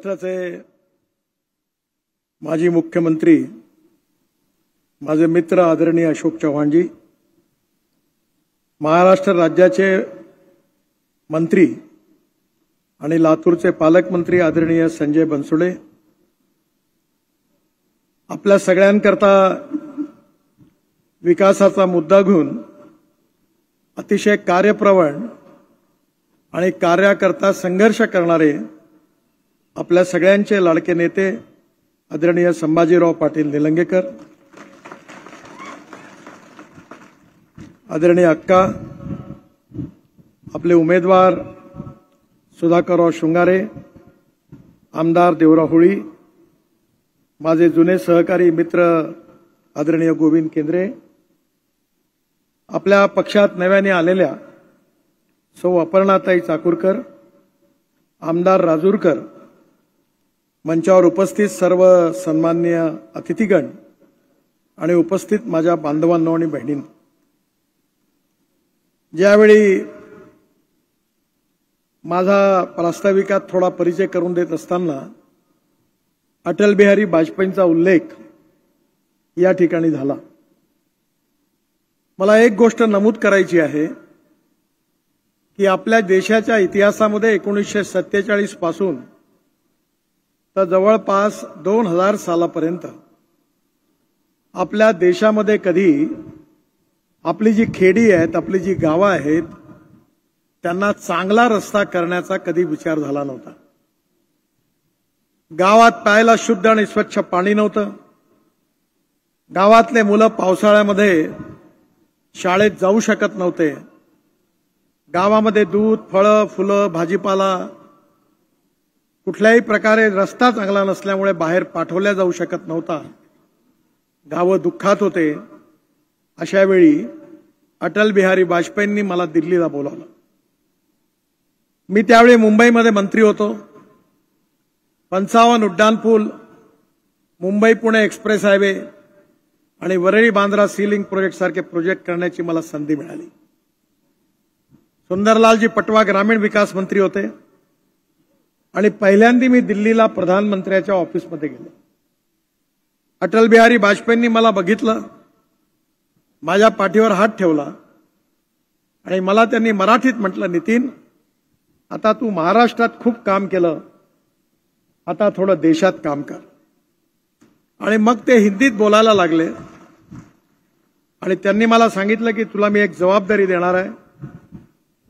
महाराष्ट्राचे माजी मुख्यमंत्री माझे मित्र आदरणीय अशोक चव्हाणजी, महाराष्ट्र राज्याचे मंत्री आणि लातूरचे पालकमंत्री आदरणीय संजय बनसोडे, आपल्या सगळ्यांकरता विकासाचा मुद्दा घेऊन अतिशय कार्यप्रवण आणि कार्याकरता संघर्ष करणारे आपल्या सगळ्यांचे लाडके नेते आदरणीय संभाजीराव पाटील निलंगेकर, आदरणीय अक्का, आपले उमेदवार सुधाकरराव शृंगारे, आमदार देवराव होळी, माझे जुने सहकारी मित्र आदरणीय गोविंद केंद्रे, आपल्या पक्षात नव्याने आलेल्या सौ अपर्णाताई चाकूरकर, आमदार राजूरकर, मंचावर उपस्थित सर्व सन्माननीय अतिथीगण आणि उपस्थित माझ्या बांधवांनो आणि बहिणींनो, ज्यावेळी माझा प्रास्ताविकात थोडा परिचय करून देत असताना अटल बिहारी वाजपेयींचा उल्लेख या ठिकाणी झाला, मला एक गोष्ट नमूद करायची आहे की आपल्या देशाच्या इतिहासामध्ये 1947 पासून तर जवळपास 2000 सालापर्यंत आपल्या देशामध्ये कधी आपली जी खेडी आहेत, आपली जी गावं आहेत, त्यांना चांगला रस्ता करण्याचा कधी विचार झाला नव्हता। गावात प्यायला शुद्ध आणि स्वच्छ पाणी नव्हतं। गावातले मुलं पावसाळ्यामध्ये शाळेत जाऊ शकत नव्हते। गावामध्ये दूध, फळं, फुलं, भाजीपाला कुठल्याही प्रकारे रस्ता चांगला नसल्यामुळे बाहेर पाठवल्या जाऊ शकत नव्हता। गावं दुःखात होते। अशा वेळी अटल बिहारी वाजपेयींनी मला दिल्लीला बोलावलं। मी त्यावेळी मुंबईमध्ये मंत्री होतो। 55 उड्डाणपूल, मुंबई पुणे एक्सप्रेस हायवे आणि वरळी बांद्रा सीलिंग प्रोजेक्ट सारखे प्रोजेक्ट करण्याची मला संधी मिळाली। सुंदरलालजी पटवा ग्रामीण विकास मंत्री होते आणि पहिल्यांदा मी दिल्लीला प्रधानमंत्र्याच्या ऑफिसमध्ये गेलो। अटल बिहारी वाजपेयींनी मला बघितलं, माझ्या पाठीवर हात ठेवला आणि मला त्यांनी मराठीत म्हटलं, नितीन, आता तू महाराष्ट्रात खूप काम केलं, आता थोडं देशात काम कर। आणि मग ते हिंदीत बोलायला लागले आणि त्यांनी मला सांगितलं की तुला मी एक जबाबदारी देणार आहे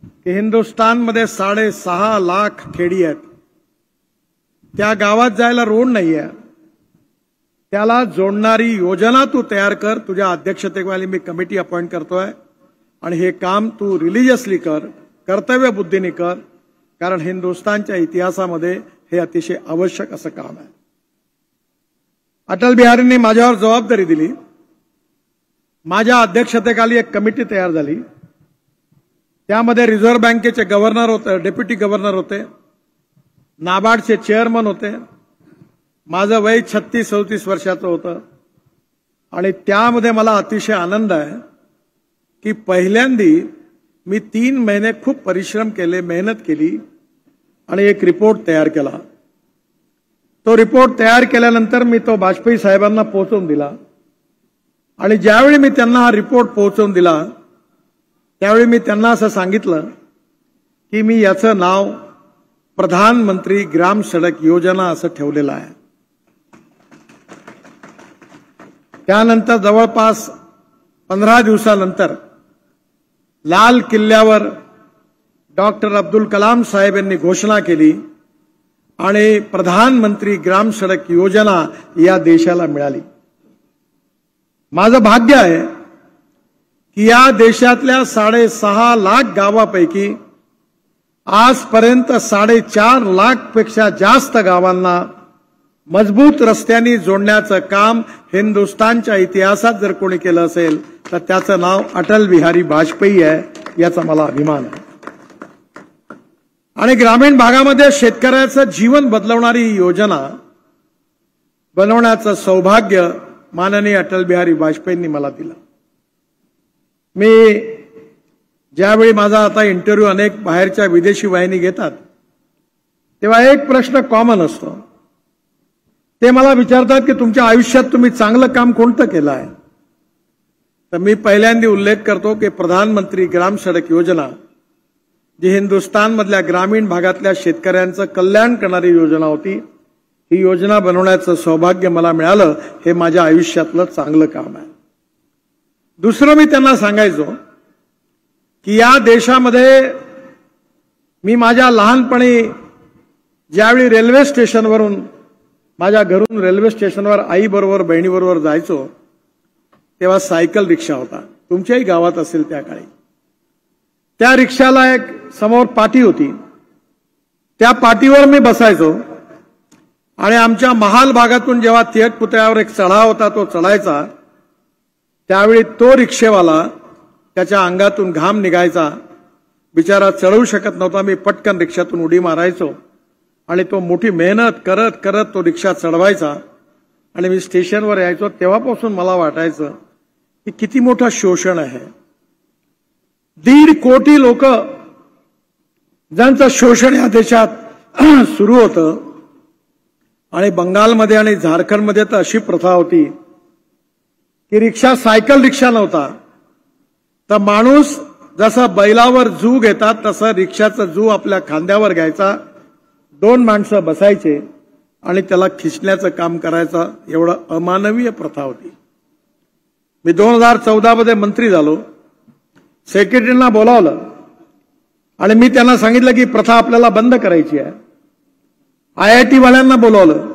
की हिंदुस्थानमध्ये 6.5 लाख खेडी आहेत, त्या गावात जायला रोड नाहीये, त्याला जोडणारी योजना तू तयार कर। तुझ्या अध्यक्षतेखाली मी कमिटी अपॉइंट करतोय आणि हे काम तू रिलिजियसली कर, कर्तव्य बुद्धीने कर, कारण हिंदुस्थानच्या इतिहासामध्ये हे अतिशय आवश्यक असं काम आहे। अटल बिहारींनी माझ्यावर जबाबदारी दिली। माझ्या अध्यक्षतेखाली एक कमिटी तयार झाली। त्यामध्ये रिझर्व्ह बँकेचे गव्हर्नर होते, डेप्युटी गव्हर्नर होते, नाबार्डचे चेअरमन होते। माझं वय 36-37 वर्षाचं होतं आणि त्यामध्ये मला अतिशय आनंद आहे की पहिल्यांदा मी 3 महिने खूप परिश्रम केले, मेहनत केली आणि एक रिपोर्ट तयार केला। तो रिपोर्ट तयार केल्यानंतर मी तो वाजपेयी साहेबांना पोहोचवून दिला आणि ज्यावेळी मी त्यांना हा रिपोर्ट पोहोचवून दिला त्यावेळी मी त्यांना असं सांगितलं की मी याचं नाव प्रधानमंत्री ग्राम सडक योजना असं ठेवलेलं आहे। त्यानंतर जवळपास 15 दिवसानंतर लाल किल्ल्यावर डॉक्टर अब्दुल कलाम साहेब यांनी घोषणा केली आणि प्रधानमंत्री ग्राम सडक योजना या देशाला मिळाली। माझं भाग्य आहे की या देशातल्या 6.5 लाख गावापैकी आजपर्यंत 4.5 लाख पेक्षा जास्त गावांना मजबूत रस्त्यांनी जोडण्याचं काम हिंदुस्थानच्या इतिहासात जर कोणी केलं असेल तर त्याचं नाव अटल बिहारी वाजपेयी आहे, याचा मला अभिमान आहे। आणि ग्रामीण भागामध्ये शेतकऱ्याचं जीवन बदलवणारी योजना बनवण्याचं सौभाग्य माननीय अटल बिहारी वाजपेयींनी मला दिलं। मी ज्यावेळी माझा आता इंटरव्ह्यू अनेक बाहेरच्या विदेशी वाहिनी घेतात तेव्हा एक प्रश्न कॉमन असतो, ते मला विचारतात की तुमच्या आयुष्यात तुम्ही चांगलं काम कोणतं केलं आहे? तर मी पहिल्यांदा उल्लेख करतो की प्रधानमंत्री ग्राम सडक योजना, जी हिंदुस्थानमधल्या ग्रामीण भागातल्या शेतकऱ्यांचं कल्याण करणारी योजना होती, ही योजना बनवण्याचं सौभाग्य मला मिळालं. हे माझ्या आयुष्यातलं चांगलं काम आहे. दुसरं मी त्यांना सांगायचो की या देशामध्ये मी माझ्या लहानपणी ज्यावेळी रेल्वे स्टेशनवरून, माझ्या घरून रेल्वे स्टेशनवर आईबरोबर बहिणीबरोबर जायचो, तेव्हा सायकल रिक्षा होता. तुमच्याही गावात असेल त्या काळी. त्या रिक्षाला एक समोर पाटी होती, त्या पाटीवर मी बसायचो आणि आमच्या महाल भागातून जेव्हा थिएट पुतळ्यावर एक चढाव होता तो चढायचा, त्यावेळी तो रिक्षेवाला, त्याच्या अंगातून घाम निघायचा, बिचारा चढवू शकत नव्हता. मी पटकन रिक्षातून उडी मारायचो आणि तो मोठी मेहनत करत करत तो रिक्षा चढवायचा आणि मी स्टेशनवर यायचो. तेव्हापासून मला वाटायचं की किती मोठं शोषण आहे. 1.5 कोटी लोक ज्यांचं शोषण या देशात सुरू होतं. आणि बंगालमध्ये आणि झारखंडमध्ये तर अशी प्रथा होती की रिक्षा, सायकल रिक्षा नव्हता, तर माणूस जसा बैलावर जू घेतात तसं रिक्षाचं जू आपल्या खांद्यावर घ्यायचा, 2 माणसं बसायचे आणि त्याला खिचण्याचं काम करायचं. एवढं अमानवीय प्रथा होती. मी 2014 मध्ये मंत्री झालो. सेक्रेटरीना बोलावलं आणि मी त्यांना सांगितलं की प्रथा आपल्याला बंद करायची आहे. IIT वाल्यांना बोलावलं,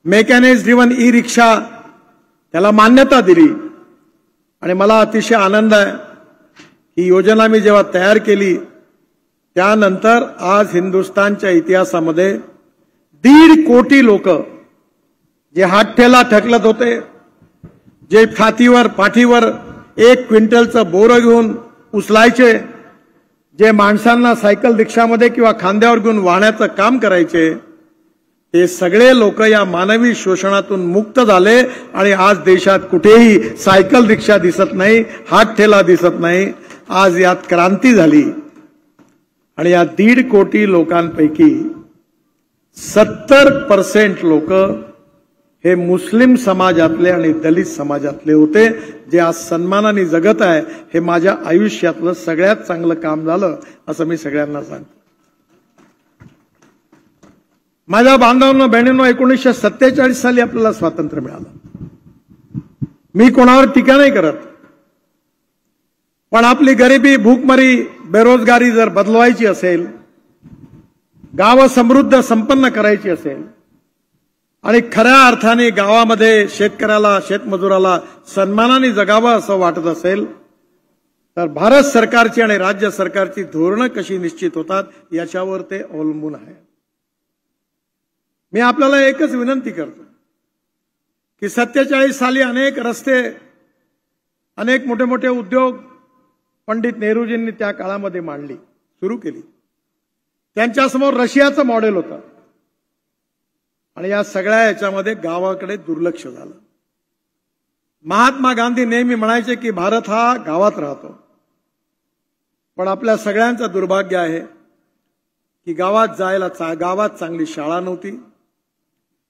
मेकॅनिक्स ड्रिव्हन ई रिक्षा त्याला मान्यता दिली आणि मला अतिशय आनंद आहे. ही योजना मी जेव्हा तयार केली त्यानंतर आज हिंदुस्थानच्या इतिहासामध्ये 1.5 कोटी लोक जे हातठेला ठकलत होते, जे छातीवर पाठीवर 1 क्विंटलचं बोरं घेऊन उचलायचे, जे माणसांना सायकल रिक्षामध्ये किंवा खांद्यावर घेऊन वाहण्याचं काम करायचे, ते सगळे लोक या मानवी शोषणातून मुक्त झाले आणि आज देशात कुठेही सायकल रिक्षा दिसत नाही, हातठेला दिसत नाही. आज यात क्रांती झाली आणि या 1.5 कोटी लोकांपैकी 70% लोक हे मुस्लिम समाजातले आणि दलित समाजातले होते, जे आज सन्मानाने जगत आहे. हे माझ्या आयुष्यातलं सगळ्यात चांगलं काम झालं असं मी सगळ्यांना सांगतो. माझ्या बांधवांनो, बहिणींनो, 1947 साली आपल्याला स्वातंत्र्य मिळालं. मी कोणावर टीका नाही करत, पण आपली गरिबी, भूकमरी, बेरोजगारी जर बदलवायची असेल, गावं समृद्ध संपन्न करायची असेल आणि खऱ्या अर्थाने गावामध्ये शेतकऱ्याला, शेतमजुराला सन्मानाने जगावं असं वाटत असेल, तर भारत सरकारची आणि राज्य सरकारची धोरणं कशी निश्चित होतात याच्यावर ते अवलंबून आहे. मी आपल्याला एकच विनंती करतो की 47 साली अनेक रस्ते, अनेक मोठे मोठे उद्योग पंडित नेहरूजींनी त्या काळामध्ये मांडली, सुरू केली. त्यांच्यासमोर रशियाचं मॉडेल होतं आणि या सगळ्या याच्यामध्ये गावाकडे दुर्लक्ष झालं. महात्मा गांधी नेहमी म्हणायचे की भारत हा गावात राहतो, पण आपल्या सगळ्यांचं दुर्भाग्य आहे की गावात चांगली शाळा नव्हती.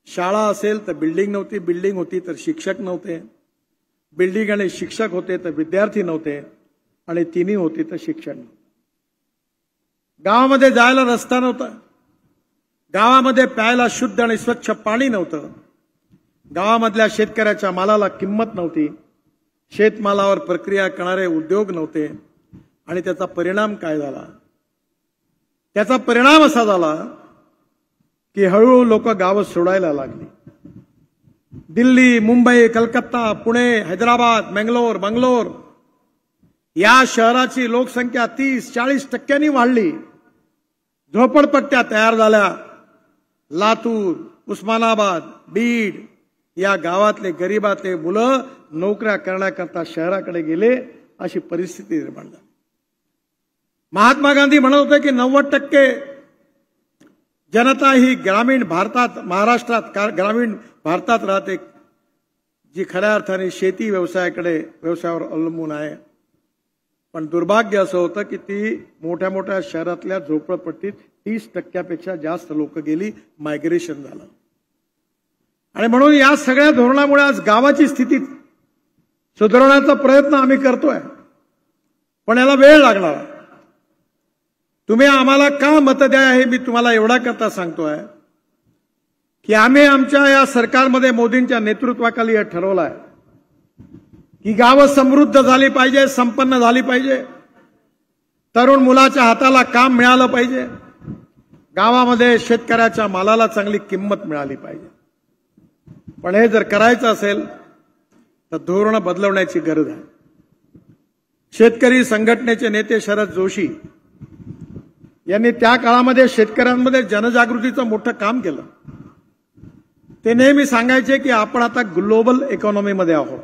शाळा असेल तर बिल्डिंग नव्हती, बिल्डिंग होती तर शिक्षक नव्हते, बिल्डिंग आणि शिक्षक होते तर विद्यार्थी नव्हते, आणि तिन्ही होती तर शिक्षण. गावामध्ये जायला रस्ता नव्हता, गावामध्ये प्यायला शुद्ध आणि स्वच्छ पाणी नव्हतं, गावामधल्या शेतकऱ्याच्या मालाला किंमत नव्हती, शेतमालावर प्रक्रिया करणारे उद्योग नव्हते. आणि त्याचा परिणाम काय झाला? त्याचा परिणाम असा झाला की हळूहळू लोक गावं सोडायला लागली. दिल्ली, मुंबई, कलकत्ता, पुणे, हैदराबाद, बंगलोर या शहराची लोकसंख्या 30-40% वाढली. झोपडपट्ट्या तयार झाल्या. लातूर, उस्मानाबाद, बीड या गावातले गरीबातले मुलं नोकऱ्या करण्याकरता शहराकडे गेले, अशी परिस्थिती निर्माण झाली. महात्मा गांधी म्हणत होते की 90% जनता ही ग्रामीण भारतात, महाराष्ट्रात ग्रामीण भारतात राहते, जी खऱ्या अर्थाने शेती व्यवसायावर अवलंबून आहे. पण दुर्भाग्य असं होतं की ती मोठ्या मोठ्या शहरातल्या झोपडपट्टीत 30% जास्त लोक गेली, मायग्रेशन झालं. आणि म्हणून या सगळ्या धोरणामुळे आज गावाची स्थिती सुधारण्याचा प्रयत्न आम्ही करतोय, पण याला वेळ लागणार. तुम्ही आम्हाला का मत द्या हे मी तुम्हाला एवढा करता सांगतोय की आम्ही आमच्या या सरकारमध्ये मोदींच्या नेतृत्वाखाली हे ठरवलं आहे की गावं समृद्ध झाली पाहिजे, संपन्न झाली पाहिजे, तरुण मुलाच्या हाताला काम मिळालं पाहिजे, गावामध्ये शेतकऱ्याच्या मालाला चांगली किंमत मिळाली पाहिजे. पण हे जर करायचं असेल तर धोरण बदलवण्याची गरज आहे. शेतकरी संघटनेचे नेते शरद जोशी यांनी त्या काळामध्ये शेतकऱ्यांमध्ये जनजागृतीचं मोठं काम केलं. ते नेहमी सांगायचे की आपण आता ग्लोबल इकॉनॉमीमध्ये आहोत.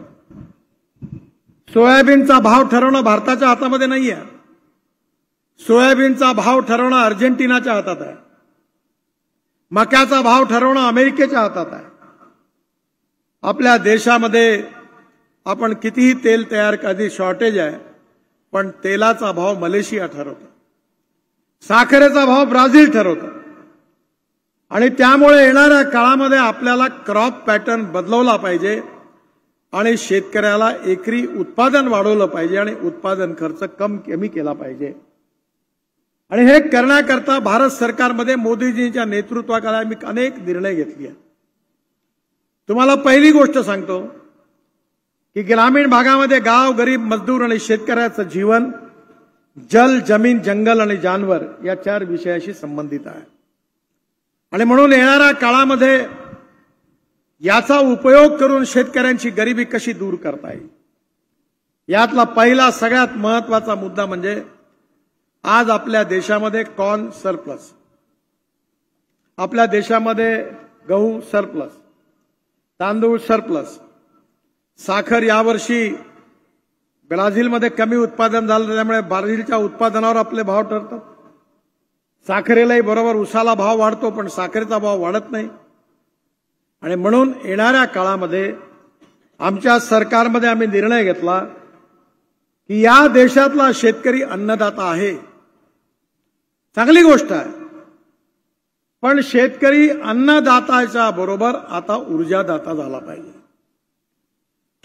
सोयाबीनचा भाव ठरवणं भारताच्या हातामध्ये नाही आहे. सोयाबीनचा भाव ठरवणं अर्जेंटिनाच्या हातात आहे. मक्याचा भाव ठरवणं अमेरिकेच्या हातात आहे. आपल्या देशामध्ये आपण कितीही तेल तयार कधी शॉर्टेज आहे, पण तेलाचा भाव मलेशिया ठरवतो, साखरेचा भाव ब्राझील ठरवतो. आणि त्यामुळे येणाऱ्या काळामध्ये आपल्याला क्रॉप पॅटर्न बदलवला पाहिजे आणि शेतकऱ्याला एकरी उत्पादन वाढवलं पाहिजे आणि उत्पादन खर्च कमी केला पाहिजे. आणि हे करण्याकरता भारत सरकारमध्ये मोदीजींच्या नेतृत्वाखाली आम्ही अनेक निर्णय घेतले आहेत. तुम्हाला पहिली गोष्ट सांगतो की ग्रामीण भागामध्ये गाव, गरीब, मजदूर आणि शेतकऱ्याचं जीवन जल, जमीन, जंगल आणि जानवर या 4 विषयाशी संबंधित आहे. आणि म्हणून येणाऱ्या काळामध्ये याचा उपयोग करून शेतकऱ्यांची गरिबी कशी दूर करता येईल, यातला पहिला सगळ्यात महत्वाचा मुद्दा म्हणजे आज आपल्या देशामध्ये कॉर्न सरप्लस, आपल्या देशामध्ये गहू सरप्लस, तांदूळ सरप्लस, साखर यावर्षी ब्राझीलमध्ये कमी उत्पादन झालं, त्यामुळे ब्राझीलच्या उत्पादनावर आपले भाव ठरतात. साखरेलाही बरोबर उसाला भाव वाढतो, पण साखरेचा भाव वाढत नाही. आणि म्हणून येणाऱ्या काळामध्ये आमच्या सरकारमध्ये आम्ही निर्णय घेतला की या देशातला शेतकरी अन्नदाता आहे, चांगली गोष्ट आहे, पण शेतकरी अन्नदाताच्या बरोबर आता ऊर्जादाता झाला पाहिजे.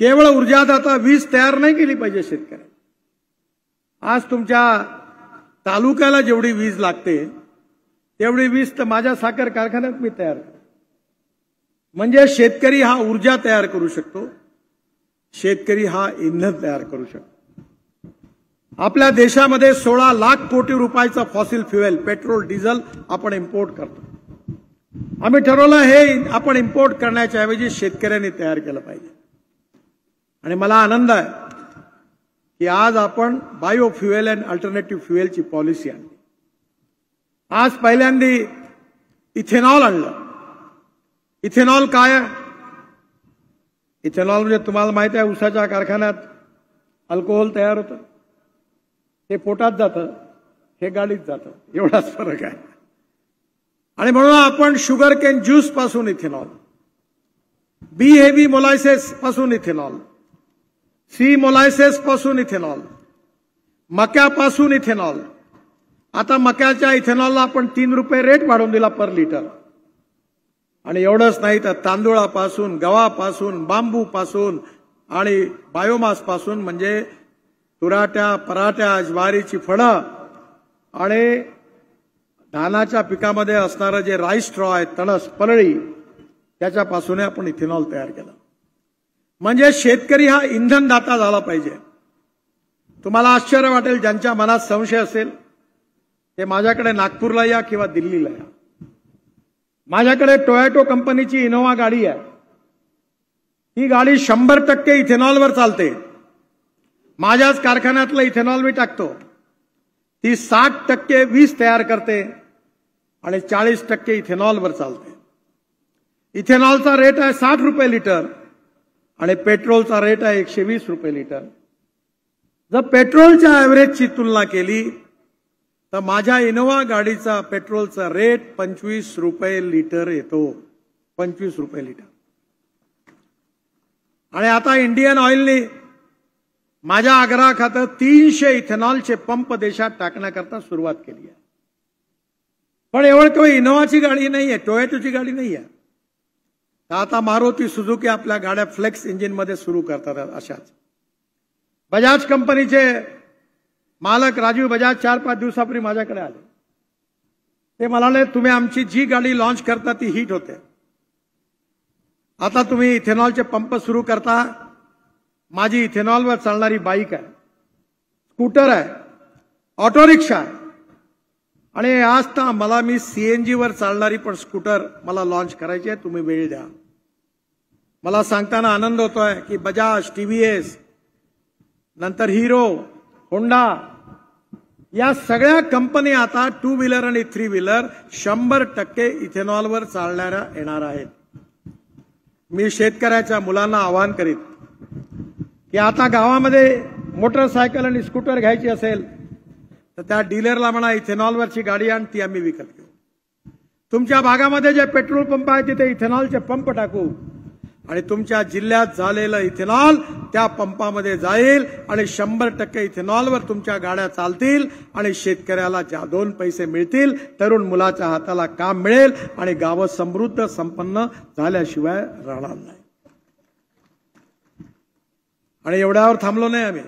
केवळ ऊर्जादाता वीज तयार नाही केली पाहिजे शेतकऱ्यांनी. आज तुमच्या तालुक्याला जेवढी वीज लागते तेवढी वीज तर माझ्या साखर कारखान्यात मी तयार करतो. म्हणजे शेतकरी हा ऊर्जा तयार करू शकतो, शेतकरी हा इंधन तयार करू शकतो. आपल्या देशामध्ये 16 लाख कोटी रुपयाचं फॉसिल फ्युएल, पेट्रोल, डिझेल आपण इम्पोर्ट करतो. आम्ही ठरवलं हे आपण इम्पोर्ट करण्याच्या ऐवजी शेतकऱ्यांनी तयार केलं पाहिजे. आणि मला आनंद आहे की आज आपण बायोफ्युएल अँड अल्टरनेटिव्ह फ्युएलची पॉलिसी आणली. आज पहिल्यांदा इथेनॉल आणलं. इथेनॉल काय आहे? इथेनॉल म्हणजे तुम्हाला माहिती आहे, उसाच्या कारखान्यात अल्कोहोल तयार होतं, ते पोटात जातं, हे गाडीत जातं, एवढाच फरक आहे. आणि म्हणून आपण शुगर केन ज्यूस पासून इथेनॉल, बी हेवी मोलायसेस पासून इथेनॉल, सी मोलायसेस पासून इथेनॉल, मक्यापासून इथेनॉल. आता मक्याच्या इथेनॉलला आपण 3 रुपये रेट वाढवून दिला पर लिटर. आणि एवढंच नाही तर तांदूळापासून, गव्हापासून, बांबूपासून आणि बायोमास पासून, म्हणजे तुराट्या, पराठ्या, ज्वारीची फळं आणि धानाच्या पिकामध्ये असणारं जे राईस स्ट्रॉ आहे, तणस, परळी, त्याच्यापासून आपण इथेनॉल तयार केलं. म्हणजे शेतकरी हा इंधनदाता झाला पाहिजे. तुम्हाला आश्चर्य वाटेल, ज्यांच्या मनात संशय असेल ते माझ्याकडे नागपूरला या किंवा दिल्लीला या. माझ्याकडे टोयोटो कंपनीची इनोवा गाडी आहे. ही गाडी 100% इथेनॉलवर चालते. माझ्याच कारखान्यातलं इथेनॉल मी टाकतो. ती 60% वीज तयार करते आणि 40% इथेनॉलवर चालते. इथेनॉलचा रेट आहे 60 रुपये लिटर आणि पेट्रोलचा रेट आहे 120 रुपये लिटर. जर पेट्रोलच्या ॲव्हरेजची तुलना केली तर माझ्या इनोवा गाडीचा पेट्रोलचा रेट 25 रुपये लिटर येतो. 25 रुपये लिटर. आणि आता इंडियन ऑइलने माझ्या आग्रहाखातर 300 इथेनॉलचे पंप देशात टाकण्याकरता सुरुवात केली आहे. पण एवढं काही इनोव्हाची गाडी नाहीये, टोयोटाची गाडी नाहीये. आता मारुती सुझुकी आपल्या गाड्या फ्लेक्स इंजिन मध्ये सुरू करतात. अशाच बजाज कंपनीचे मालक राजीव बजाज 4-5 दिवसापूर्वी माझ्याकडे आले. ते म्हणाले, तुम्ही आमची जी गाडी लॉन्च करता ती हिट होते, आता तुम्ही इथेनॉलचे पंप सुरू करता. माझी इथेनॉलवर चालणारी बाईक आहे, स्कूटर आहे, ऑटो रिक्षा आहे, आणि आज तर मला मी सीएनजी वर चालणारी पण स्कूटर मला लॉन्च करायची आहे, तुम्ही वेळ द्या. मला सांगताना आनंद होतोय की बजाज, टीव्हीएस, नंतर हिरो, होंडा या सगळ्या कंपनी आता 2 व्हीलर आणि 3 व्हीलर 100% इथेनॉलवर चालणाऱ्या येणार आहेत. मी शेतकऱ्याच्या मुलांना आवाहन करीत की आता गावामध्ये मोटरसायकल आणि स्कूटर घ्यायची असेल तर त्या डीलरला म्हणा इथेनॉलवरची गाडी आण, ती आम्ही विकत घेऊ. तुमच्या भागामध्ये जे पेट्रोल पंप आहे तिथे इथेनॉलचे पंप टाकू आणि तुमच्या जिल्ह्यात झालेलं इथेनॉल त्या पंपामध्ये जाईल आणि 100% इथेनॉलवर तुमच्या गाड्या चालतील आणि शेतकऱ्याला 2 पैसे मिळतील, तरुण मुलाच्या हाताला काम मिळेल आणि गावं समृद्ध संपन्न झाल्याशिवाय राहणार नाही. आणि एवढ्यावर थांबलो नाही आम्ही.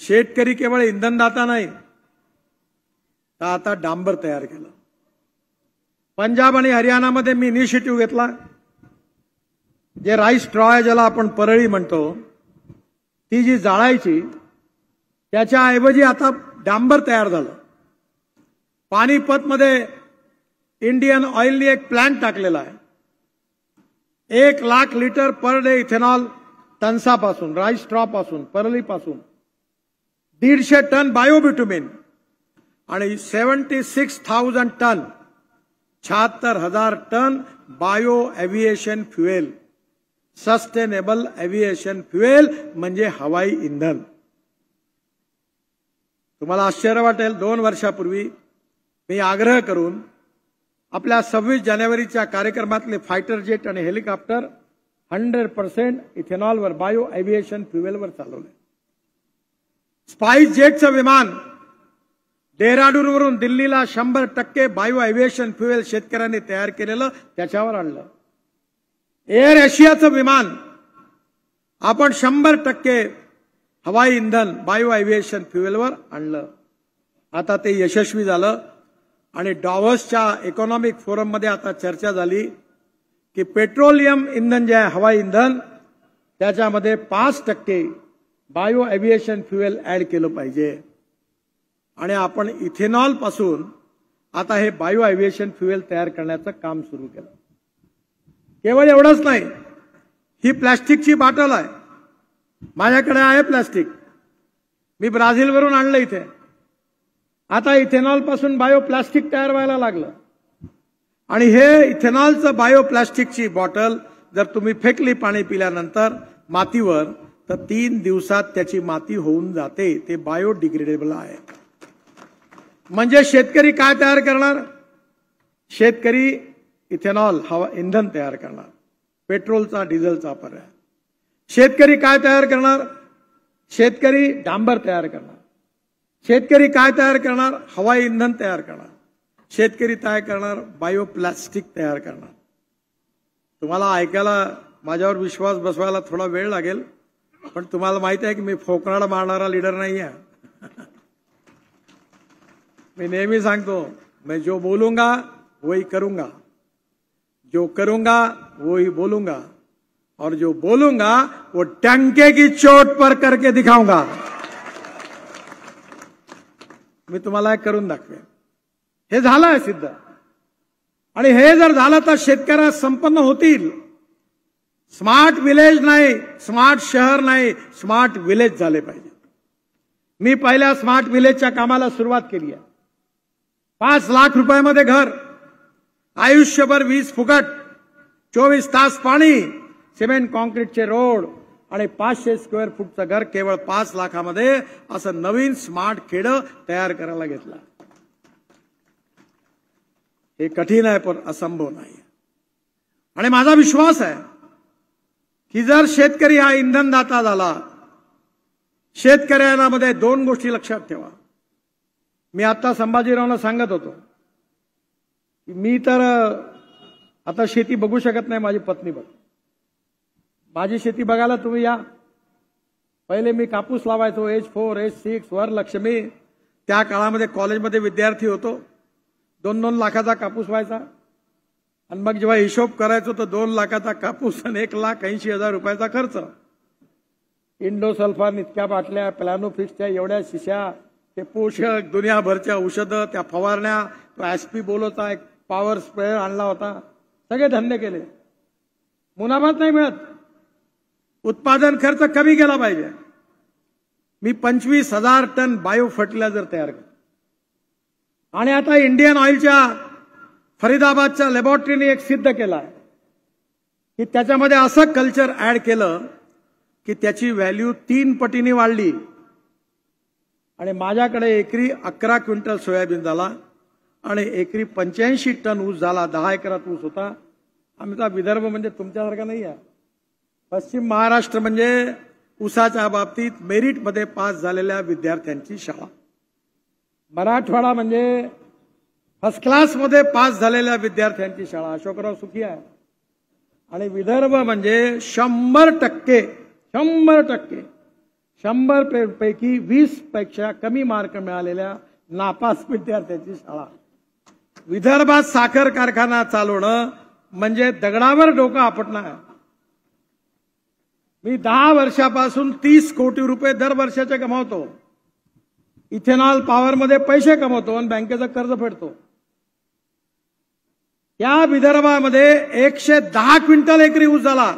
शेतकरी केवळ इंधनदाता नाही, तर आता डांबर तयार केलं. पंजाब आणि हरियाणामध्ये मी इनिशिएटिव्ह घेतला. जे राईस स्ट्रॉ आहे, ज्याला आपण परळी म्हणतो, ती जी जाळायची त्याच्याऐवजी आता डांबर तयार झालं. पानिपतमध्ये इंडियन ऑइलनी एक प्लांट टाकलेला आहे. 1 lakh litre per day ethanol तणसापासून, राईस स्ट्रॉ पासून, परळीपासून, 150 टन बायोबिट्युमिन आणि 76,000 ton 76,000 ton bio aviation fuel. Sustainable aviation fuel म्हणजे हवाई इंधन. तुम्हाला आश्चर्य वाटेल, 2 वर्षापूर्वी मी आग्रह करून आपल्या 26 जानेवारीच्या कार्यक्रमातले फायटर जेट आणि हेलिकॉप्टर 100% इथेनॉलवर, बायो एव्हिएशन फ्युएलवर चालवले. स्पाइस जेटचं विमान डेहराडूनवरून दिल्लीला 100% बायो एव्हिएशन फ्युएल शेतकऱ्यांनी तयार केलेलं त्याच्यावर आणलं. एअर एशियाचं विमान आपण 100% हवाई इंधन बायो एव्हिएशन फ्युएलवर आणलं. आता ते यशस्वी झालं आणि डॉव्हर्सच्या इकॉनॉमिक फोरममध्ये आता चर्चा झाली की पेट्रोलियम इंधन जे आहे, हवाई इंधन, त्याच्यामध्ये 5% बायो एव्हिएशन फ्युएल ऍड केलं पाहिजे. आणि आपण इथेनॉल पासून आता हे बायो एव्हिएशन फ्युएल तयार करण्याचं काम सुरू केलं. केवळ एवढंच नाही, ही प्लास्टिकची बॉटल आहे, माझ्याकडे आहे प्लास्टिक, मी ब्राझीलवरून आणलं इथे. आता इथेनॉल पासून बायो प्लास्टिक तयार व्हायला लागलं आणि हे इथेनॉलचं बायो प्लास्टिकची बॉटल जर तुम्ही फेकली पाणी पिल्यानंतर मातीवर, तर 3 दिवसात त्याची माती होऊन जाते. ते बायोडिग्रेडेबल आहे. म्हणजे शेतकरी काय तयार करणार? शेतकरी इथेनॉल हवा इंधन तयार करणार, पेट्रोलचा डिझेलचा पर्याय. शेतकरी काय तयार करणार? शेतकरी डांबर तयार करणार. शेतकरी काय तयार करणार? हवाई इंधन तयार करणार. शेतकरी तयार करणार बायो प्लास्टिक तयार करणार. तुम्हाला ऐकायला माझ्यावर विश्वास बसवायला थोडा वेळ लागेल, पण तुम्हाला माहिती आहे की मी फोकराड मारणारा लीडर नाही आहे. मी नेहमी सांगतो, मैं जो बोलूंगा वही करूंगा, जो करूंगा वही बोलूंगा, और जो बोलूंगा वो टंके की चोट पर करके दिखाऊंगा. मी तुम्हाला करून दाखवेन. हे झालं आहे सिद्ध. आणि हे जर झालं तर शेतकऱ्या संपन्न होतील. स्मार्ट विलेज नाही, स्मार्ट शहर नाही, स्मार्ट विलेज झाले पाहिजे. मी पहिल्या स्मार्ट विलेजच्या कामाला सुरुवात केली आहे. 5 लाख रुपयामध्ये घर, आयुष्यभर वीज फुकट, 24 तास पाणी, सिमेंट कॉन्क्रीटचे रोड आणि 500 स्क्वेअर फूटचं घर केवळ 5 लाखामध्ये असं नवीन स्मार्ट खेडं तयार करायला घेतलं. हे कठीण आहे पण असंभव नाही. आणि माझा विश्वास आहे की जर शेतकरी हा इंधनदाता झाला शेतकऱ्यांमध्ये दोन गोष्टी लक्षात ठेवा. मी आता संभाजीरावला सांगत होतो की मी तर आता शेती बघू शकत नाही, माझी पत्नी बघ. माझी शेती बघायला तुम्ही या. पहिले मी कापूस लावायचो, H4 H6 वरलक्ष्मी. त्या काळामध्ये कॉलेजमध्ये विद्यार्थी होतो. 2-2 लाखाचा कापूस व्हायचा. आणि मग जेव्हा हिशोब करायचो तर 2 लाखाचा कापूस आणि 1,80,000 रुपयाचा खर्च. इंडोसल्फान इतक्या बाटल्या, प्लॅनोफिक्सच्या एवढ्या शिश्या, ते पोषक, दुनियाभरच्या औषधं, त्या फवारण्या, तो ऍस्पी बोलोचा एक पॉवर स्प्रेअर आणला होता. सगळे धंदे केले. मुनाफाच नाही मिळत. उत्पादन खर्च कमी केला पाहिजे. मी 25,000 टन बायो फर्टिलायझर तयार केलं. आणि आता इंडियन ऑइलच्या फरीदाबादच्या लॅबोरेटरीने एक सिद्ध केलं आहे की त्याच्यामध्ये असं कल्चर ऍड केलं की त्याची व्हॅल्यू 3 पटीने वाढली. आणि माझ्याकडे एकरी 11 क्विंटल सोयाबीन झाला आणि एकरी 85 टन ऊस झाला. 10 एकरात ऊस होता. आमचा विदर्भ म्हणजे तुमच्यासारखा नाही आहे. पश्चिम महाराष्ट्र म्हणजे ऊसाच्या बाबतीत मेरिटमध्ये पास झालेल्या विद्यार्थ्यांची शाळा. मराठवाडा म्हणजे फर्स्ट क्लासमध्ये पास झालेल्या विद्यार्थ्यांची शाळा. अशोकराव सुखी आहे. आणि विदर्भ म्हणजे 100% 100 पैकी 20 पेक्षा कमी मार्क मिळालेल्या नापास विद्यार्थ्यांची शाळा. विदर्भात साखर कारखाना चालवणं म्हणजे दगडावर डोकं आपटणं आहे. मी 10 वर्षापासून 30 कोटी रुपये दर वर्षाचे कमावतो. इथेनॉल पॉवरमध्ये पैसे कमवतो आणि बँकेचं कर्ज फेडतो. या विदर्भामध्ये 110 क्विंटल एकरी ऊस झाला.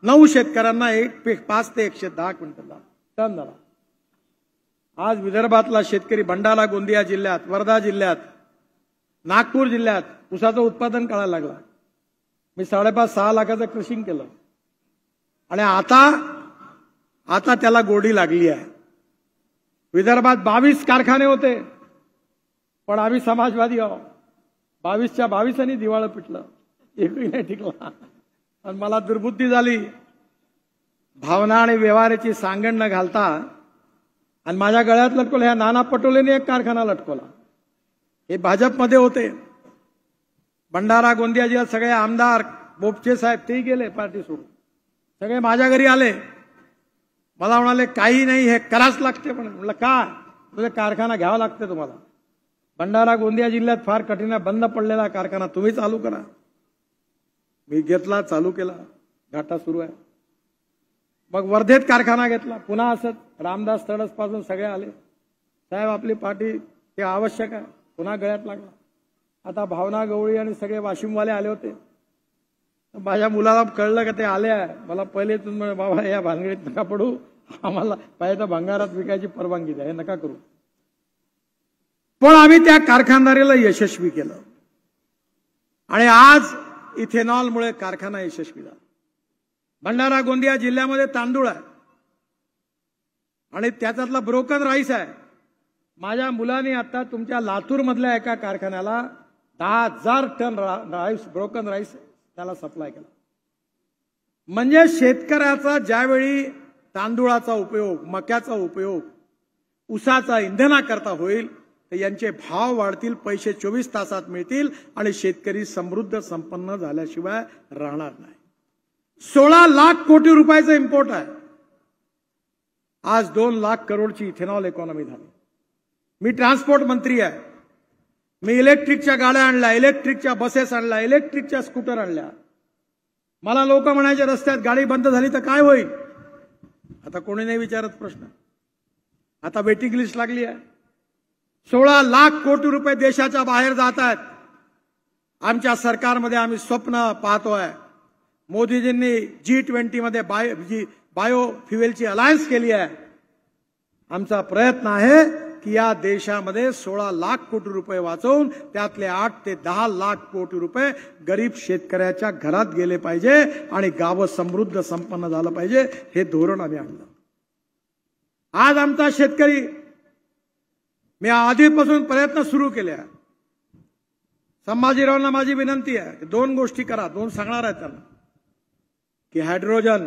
9 शेतकऱ्यांना 5 ते 110 क्विंटल टन झाला. आज विदर्भातला शेतकरी भंडारा गोंदिया जिल्ह्यात, वर्धा जिल्ह्यात, नागपूर जिल्ह्यात ऊसाचं उत्पादन करायला लागला. मी 5.5-6 लाखाचं कृषिंग केलं. आणि आता त्याला गोडी लागली आहे. विदर्भात 22 कारखाने होते, पण आम्ही समाजवादी आहोत. 22च्या 22 दिवाळं पिटलं, एकही नाही टिकला. आणि मला दुर्बुद्धी झाली. भावना आणि व्यवहाराची सांगण न घालता आणि माझ्या गळ्यात लटकवलं. ह्या नाना पटोलेने एक कारखाना लटकवला. हे भाजपमध्ये होते. भंडारा गोंदिया जिल्ह्यात सगळे आमदार, बोपचे साहेब तेही गेले पार्टी सोडून. सगळे माझ्या घरी आले. मला म्हणाले काही नाही, हे कराच लागते. पण म्हटलं का? तुझे कारखाना घ्यावा लागते तुम्हाला. भंडारा गोंदिया जिल्ह्यात फार कठीण आहे, बंद पडलेला कारखाना तुम्ही चालू करा. मी घेतला, चालू केला. घाटा सुरू आहे. मग वर्धेत कारखाना घेतला. पुन्हा असत रामदास तडस पासून सगळे आले. साहेब आपली पार्टी हे आवश्यक आहे. पुन्हा गळ्यात लागला. आता भावना गवळी आणि सगळे वाशिमवाले आले होते. माझ्या मुलाला कळलं का ते आले आहे. मला पहिले तुम्ही बाबा या भानगडीत नका पडू, आम्हाला पाहिजे तर भंगारात विकायची परवानगी द्या, हे नका करू. पण आम्ही त्या कारखानदारीला यशस्वी केलं. आणि आज इथेनॉलमुळे कारखाना यशस्वी झाला. भंडारा गोंदिया जिल्ह्यामध्ये तांदूळ आहे आणि त्याच्यातला ब्रोकन राईस आहे. माझ्या मुलाने आता तुमच्या लातूर मधल्या एका कारखान्याला 10,000 टन राईस, ब्रोकन राईस त्याला सप्लाय केला. म्हणजे शेतकऱ्याचा ज्यावेळी तांदूळाचा उपयोग, मक्याचा उपयोग ऊसाचा इंधनाकरता होईल तर यांचे भाव वाढतील, पैसे 24 तासात मिळतील आणि शेतकरी समृद्ध संपन्न झाल्याशिवाय राहणार नाही. 16 लाख कोटी रुपयाचं इम्पोर्ट आहे. आज 2 लाख करोडची इथेनॉल इकॉनॉमी झाली. मी ट्रान्सपोर्ट मंत्री आहे. मी इलेक्ट्रिकच्या गाड्या आणल्या, इलेक्ट्रिकच्या बसेस आणल्या, इलेक्ट्रिकच्या स्कूटर आणल्या. मला लोक म्हणायचे रस्त्यात गाडी बंद झाली तर काय होईल. आता कोणी नाही विचारत प्रश्न. आता वेटिंग लिस्ट लागली आहे. 16 लाख कोटी रुपये देशाच्या बाहेर जात आहेत. आमच्या सरकारमध्ये आम्ही स्वप्न पाहतोय. मोदीजींनी G20 मध्ये बायो फ्युएलची अलायन्स केली आहे. आमचा प्रयत्न आहे की या देशामध्ये 16 लाख कोटी रुपये वाचवून त्यातले 8 ते 10 लाख कोटी रुपये गरीब शेतकऱ्याच्या घरात गेले पाहिजे आणि गावं समृद्ध संपन्न झालं पाहिजे. हे धोरण आम्ही आणलं. आज आमचा शेतकरी, मी आधीपासून प्रयत्न सुरू केले आहे. संभाजीरावांना माझी विनंती आहे की 2 गोष्टी करा. 2 सांगणार आहे त्यांना की हायड्रोजन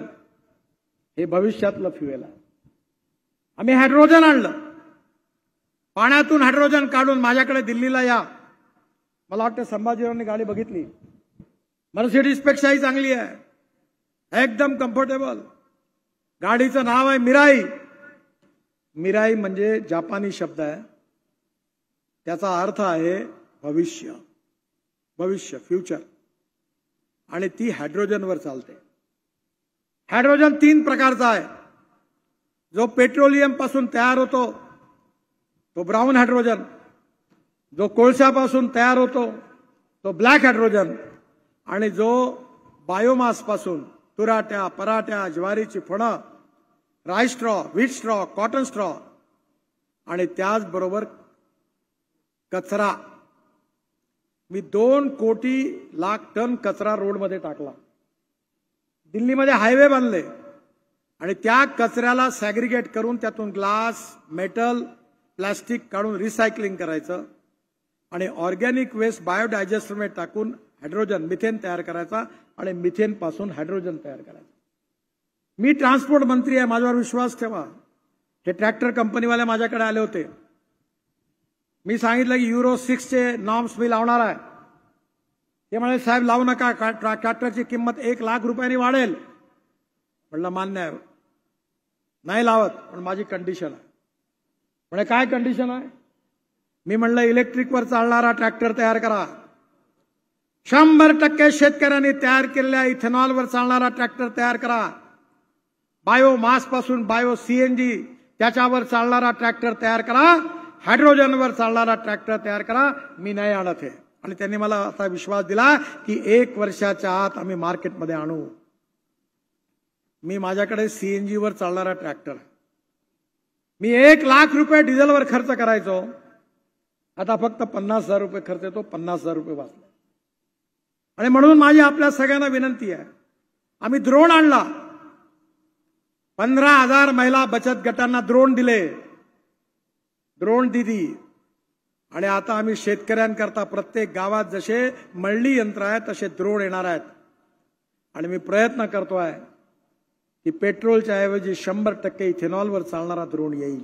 हे भविष्यातलं फ्युएल आहे. आम्ही हायड्रोजन आणलं, पाण्यातून हायड्रोजन काढून माझ्याकडे दिल्लीला या. मला वाटतं संभाजीरावांनी गाडी बघितली, मर्सिडीज पेक्षाही चांगली आहे, एकदम कम्फर्टेबल. गाडीचं नाव आहे मिराई. मिराई म्हणजे जापानी शब्द आहे, त्याचा अर्थ आहे भविष्य, भविष्य, फ्युचर. आणि ती हायड्रोजनवर चालते. हायड्रोजन 3 प्रकारचा आहे. जो पेट्रोलियम पासून तयार होतो तो ब्राऊन हायड्रोजन, जो कोळशापासून तयार होतो तो ब्लॅक हायड्रोजन, आणि जो बायोमास पासून तुराट्या, पराठ्या, ज्वारीची फणं, rice straw, wheat straw, cotton straw आणि त्याचबरोबर कचरा. मी 2 कोटी लाख टन कचरा रोडमध्ये टाकला. दिल्लीमध्ये हायवे बांधले आणि त्या कचऱ्याला सॅग्रिगेट करून त्यातून ग्लास, मेटल, प्लास्टिक काढून रिसायकलिंग करायचं आणि ऑर्गॅनिक वेस्ट बायोडायजेस्टरमध्ये टाकून हायड्रोजन, मिथेन तयार करायचा आणि मिथेन पासून हायड्रोजन तयार करायचं. मी ट्रान्सपोर्ट मंत्री आहे, माझ्यावर विश्वास ठेवा. हे ट्रॅक्टर कंपनीवाले माझ्याकडे आले होते. मी सांगितलं की युरो 6चे नॉर्म्स मी लावणार आहे. ते म्हणाले साहेब लावू नका, ट्रॅक्टरची किंमत 1 लाख रुपयांनी वाढेल. म्हणलं मान्य आहे, नाही लावत, पण माझी कंडिशन आहे. म्हणजे काय कंडिशन आहे? मी म्हणलं इलेक्ट्रिकवर चालणारा ट्रॅक्टर तयार करा. 100% शेतकऱ्यांनी तयार केलेल्या इथेनॉलवर चालणारा ट्रॅक्टर तयार करा. बायोमास पासून बायो सीएनजी त्याच्यावर चालणारा ट्रॅक्टर तयार करा. हायड्रोजनवर चालणारा ट्रॅक्टर तयार करा. मी नाही आणत आहे. आणि त्यांनी मला असा विश्वास दिला की 1 वर्षाच्या आत आम्ही मार्केटमध्ये आणू. मी माझ्याकडे सीएनजीवर चालणारा ट्रॅक्टर, मी 1 लाख रुपये डिझेलवर खर्च करायचो, आता फक्त 50,000 रुपये खर्च येतो. 50,000 रुपये वाचले. आणि म्हणून माझी आपल्या सगळ्यांना विनंती आहे, आम्ही ड्रोन आणला. 15,000 महिला बचत गटांना ड्रोन दिले, ड्रोन दिदी. आणि आता आम्ही शेतकऱ्यांकरता प्रत्येक गावात जसे मळणी यंत्र आहेत तसे ड्रोन येणार आहेत. आणि मी प्रयत्न करतोय की पेट्रोलच्या ऐवजी 100% इथेनॉलवर चालणारा ड्रोन येईल.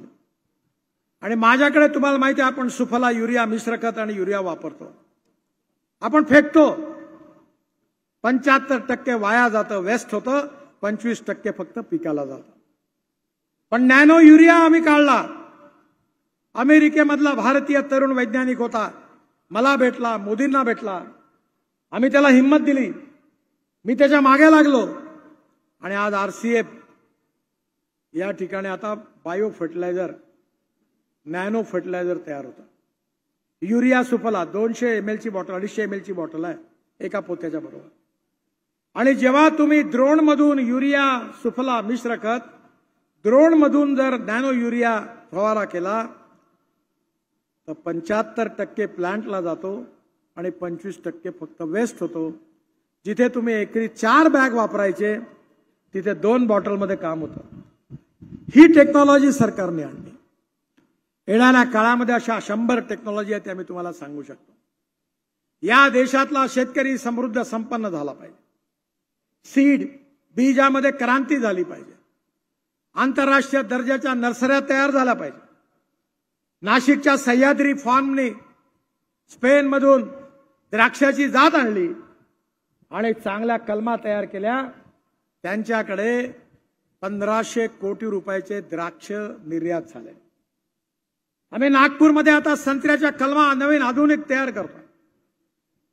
आणि माझ्याकडे तुम्हाला माहिती आहे, आपण सुफला युरिया मिश्र खत आणि युरिया वापरतो. आपण फेकतो, 75% वाया जातं, वेस्ट होतं, 25% फक्त पिकाला जातं. पण नॅनो युरिया आम्ही काढला. अमेरिकेमधला भारतीय तरुण वैज्ञानिक होता, मला भेटला, मोदींना भेटला. आम्ही त्याला हिंमत दिली, मी त्याच्या मागे लागलो. आणि आज RCF या ठिकाणी आता बायो फर्टिलायझर, नॅनो फर्टिलायझर तयार होतं. युरिया सुफला 200 ml ची बॉटल, 250 ml ची बॉटल आहे एका पोत्याच्या बरोबर. आणि जेव्हा तुम्ही ड्रोन मधून युरिया सुफला मिश्र खत, ड्रोन मधून जर नॅनो युरिया फवारा केला तर 75% प्लांटला जातो आणि 25% फक्त वेस्ट होतो. जिथे तुम्ही एकरी 4 बॅग वापरायचे तिथे 2 बॉटलमध्ये काम होतं. ही टेक्नॉलॉजी सरकारने आणली. येणाऱ्या काळामध्ये अशा 100 टेक्नॉलॉजी आहेत त्या मी तुम्हाला सांगू शकतो. या देशातला शेतकरी समृद्ध संपन्न झाला पाहिजे. सीड बीजामध्ये क्रांती झाली पाहिजे. आंतरराष्ट्रीय दर्जाच्या नर्सऱ्या तयार झाल्या पाहिजे. नाशिकच्या सह्याद्री फार्मने स्पेन मधून द्राक्षाची जात आणली आणि चांगल्या कलमा तयार केल्या. त्यांच्याकडे 1500 कोटी रुपयाचे द्राक्ष निर्यात झाले. आम्ही नागपूरमध्ये आता संत्र्याच्या कलमा नवीन आधुनिक तयार करतो.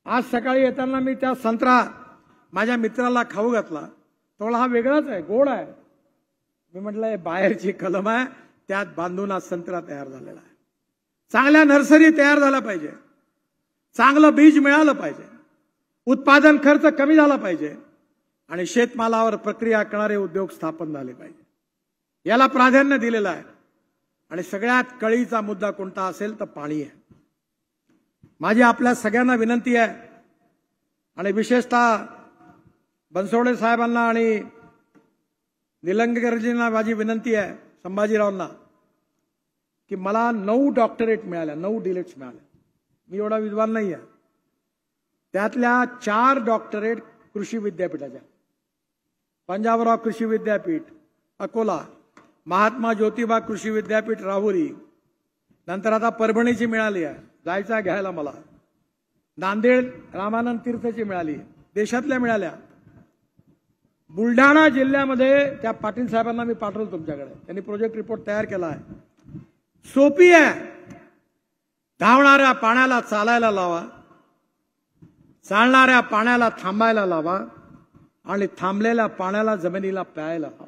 आज सकाळी येताना मी त्या संत्रा माझ्या मित्राला खाऊ घातला. थोडा हा वेगळाच आहे, गोड आहे. मी म्हटलं बाहेरची कलम आहे, त्यात बांधून आज संत्रा तयार झालेला आहे. चांगल्या नर्सरी तयार झाल्या पाहिजे, चांगलं बीज मिळालं पाहिजे, उत्पादन खर्च कमी झाला पाहिजे आणि शेतमालावर प्रक्रिया करणारे उद्योग स्थापन झाले पाहिजे. याला प्राधान्य दिलेलं आहे. आणि सगळ्यात कळीचा मुद्दा कोणता असेल तर पाणी आहे. माझी आपल्या सगळ्यांना विनंती आहे आणि विशेषतः बनसोडे साहेबांना आणि निलंगेकरजींना माझी विनंती आहे, संभाजीरावांना, की मला 9 डॉक्टरेट मिळाल्या, 9 डिलेट्स मिळाल्या. मी एवढा विद्वान नाही आहे. त्यातल्या 4 डॉक्टरेट कृषी विद्यापीठाच्या, पंजाबराव कृषी विद्यापीठ अकोला, महात्मा ज्योतिबा कृषी विद्यापीठ राहुरी, नंतर आता परभणीची मिळाली आहे, जायचा घ्यायला मला. नांदेड रामानंद तीर्थची मिळाली, देशातल्या मिळाल्या. बुलढाणा जिल्ह्यामध्ये त्या पाटील साहेबांना मी पाठवलं तुमच्याकडे, त्यांनी प्रोजेक्ट रिपोर्ट तयार केला आहे. सोपी आहे. धावणाऱ्या पाण्याला चालायला लावा, चालणाऱ्या पाण्याला थांबायला लावा आणि थांबलेल्या पाण्याला जमिनीला प्यायला लावा.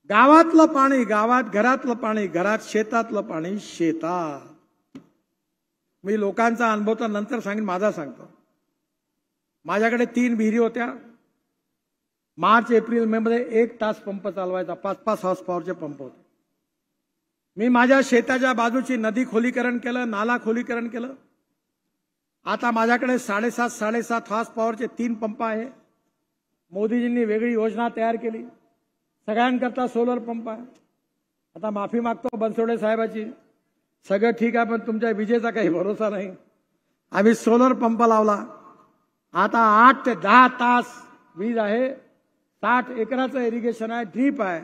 गावातलं पाणी गावात, घरातलं पाणी घरात, शेतातलं पाणी शेतात. मी लोकांचा अनुभव तर नंतर सांगेन, माझा सांगतो. माझ्याकडे 3 विहिरी होत्या. मार्च एप्रिल मे मध्ये 1 तास पंप चालवायचा, 5-5 हॉर्स पॉवरचे पंप होते. मी माझ्या शेताच्या बाजूची नदी खोलीकरण केलं, नाला खोलीकरण केलं. आता माझ्याकडे 7.5 हॉर्स पॉवरचे 3 पंप आहे. मोदीजींनी वेगळी योजना तयार केली, सगळ्यांकरता सोलर पंप आहे. आता माफी मागतो बनसोडे साहेबाची, सगळं ठीक आहे पण तुमच्या विजेचा काही भरोसा नाही. आम्ही सोलर पंप लावला. आता 8 ते 10 तास वीज आहे. 60 एकराचं इरिगेशन आहे, ड्रीप आहे.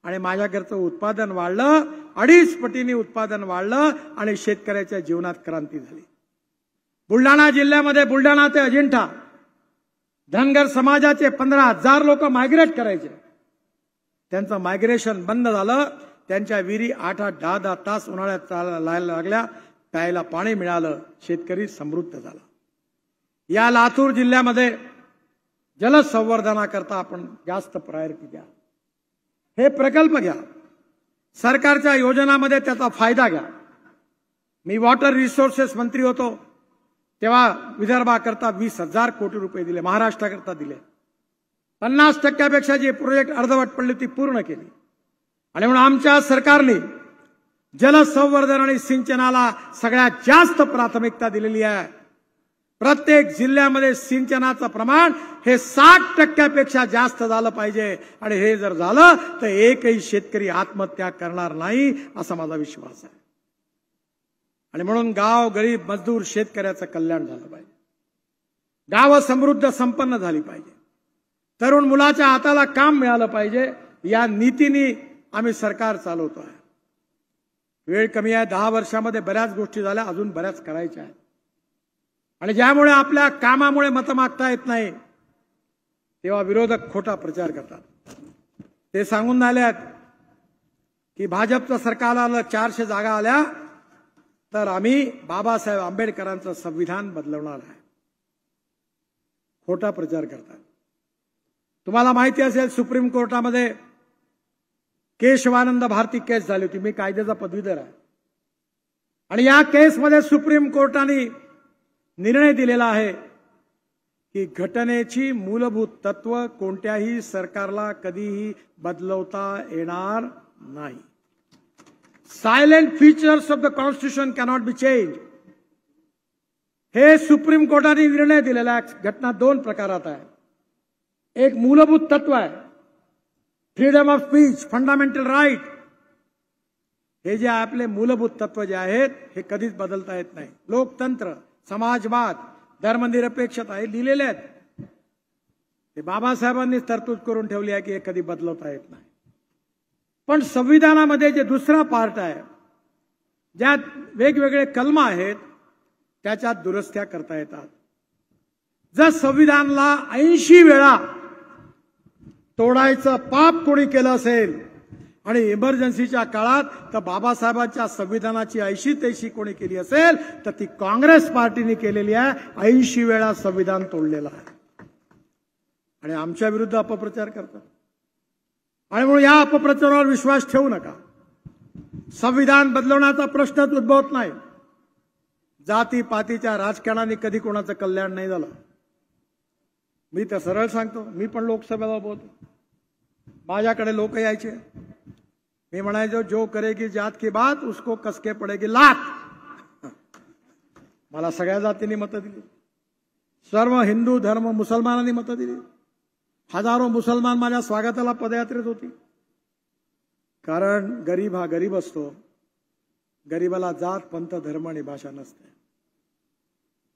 आणि माझ्या घरचं उत्पादन वाढलं, 2.5 पटीने उत्पादन वाढलं आणि शेतकऱ्याच्या जीवनात क्रांती झाली. बुलढाणा जिल्ह्यामध्ये बुलढाणा ते अजिंठा धनगर समाजाचे 15,000 लोक मायग्रेट करायचे. त्यांचं मायग्रेशन बंद झालं. त्यांच्या विहिरी 8-8, 10-10 तास उन्हाळ्यात चालायला लागल्या, प्यायला पाणी मिळालं, शेतकरी समृद्ध झाला. या लातूर जिल्ह्यामध्ये जलसंवर्धनाकरता आपण जास्त प्रायोरिटी द्या. हे प्रकल्प घ्या, सरकारच्या योजनांमध्ये त्याचा फायदा घ्या. मी वॉटर रिसोर्सेस मंत्री होतो तेव्हा विदर्भाकरता 20,000 कोटी रुपये दिले, महाराष्ट्राकरता दिले. 50% जे प्रोजेक्ट अर्धवट पडले ती पूर्ण केली. आणि म्हणून आमच्या सरकारने जलसंवर्धन आणि सिंचनाला सगळ्यात जास्त प्राथमिकता दिलेली आहे. प्रत्येक जिल्ह्यामध्ये सिंचनाचं प्रमाण हे 60% जास्त झालं पाहिजे. आणि हे जर झालं तर एकही शेतकरी आत्महत्या करणार नाही असा माझा विश्वास आहे. आणि म्हणून गाव, गरीब, मजदूर, शेतकऱ्याचं कल्याण झालं पाहिजे. गावं समृद्ध संपन्न झाली पाहिजे. तरुण मुलाच्या हाताला काम मिळालं पाहिजे. या नीतीने आम्ही सरकार चालवतो आहे. वेळ कमी आहे, 10 वर्षामध्ये बऱ्याच गोष्टी झाल्या, अजून बऱ्याच करायच्या आहेत. आणि ज्यामुळे आपल्या कामामुळे मतं मागता येत नाही तेव्हा विरोधक खोटा प्रचार करतात. ते सांगून आल्यात की भाजपचं सरकार आलं, 400 जागा आल्या तर आम्ही बाबासाहेब आंबेडकरांचं संविधान बदलवणार आहे. खोटा प्रचार करतात. तुम्हाला माहिती असेल सुप्रीम कोर्टामध्ये केशवानंद भारती केस झाली होती. मी कायद्याचा पदवीधर आहे. आणि या केसमध्ये सुप्रीम कोर्टाने निर्णय दिलेला आहे की घटनेची मूलभूत तत्व कोणत्याही सरकारला कधीही बदलवता येणार नाही. Silent features of the constitution cannot be change. हे सुप्रीम कोर्टाने निर्णय दिलेला आहे. घटना 2 प्रकारात आहे. एक मूलभूत तत्व आहे, freedom of speech, fundamental right. हे जे आपले मूलभूत तत्व जे आहेत हे कधीच बदलता येत नाही. लोकतंत्र, समाजवाद, धर्मनिरपेक्षता हे लिहिलेले आहेत. ते बाबासाहेबांनी तरतूद करून ठेवली आहे की हे कधी बदलवता येत नाही. पण संविधानामध्ये जे दुसरा पार्ट आहे ज्यात वेगवेगळे कलम आहेत त्याच्यात दुरुस्त्या करता येतात. जर संविधानाला 80 वेळा तोडायचं पाप कोणी केलं असेल आणि इमर्जन्सीच्या काळात तर बाबासाहेबांच्या संविधानाची 80-83 कोणी केली असेल तर ती काँग्रेस पार्टीने केलेली आहे. 80 वेळा संविधान तोडलेलं आहे. आणि आमच्या विरुद्ध अपप्रचार करतात. आणि म्हणून या अपप्रचारावर विश्वास ठेवू नका. संविधान बदलवण्याचा प्रश्नच उद्भवत नाही. जातीपातीच्या राजकारणाने कधी कोणाचं कल्याण नाही झालं. मी तर सरळ सांगतो, मी पण लोकसभेला बोलतो. माझ्याकडे लोक यायचे, मी म्हणायचो जो करेगी जात की बात उसको कसके पडेगी लात. मला सगळ्या जातींनी मतं दिली. सर्व हिंदू धर्म मुसलमानांनी मतं दिली. हजारो मुसलमान माझ्या स्वागताला पदयात्रेत होती. कारण गरीब हा गरीब असतो. गरीबाला जात, पंथ, धर्म आणि भाषा नसते.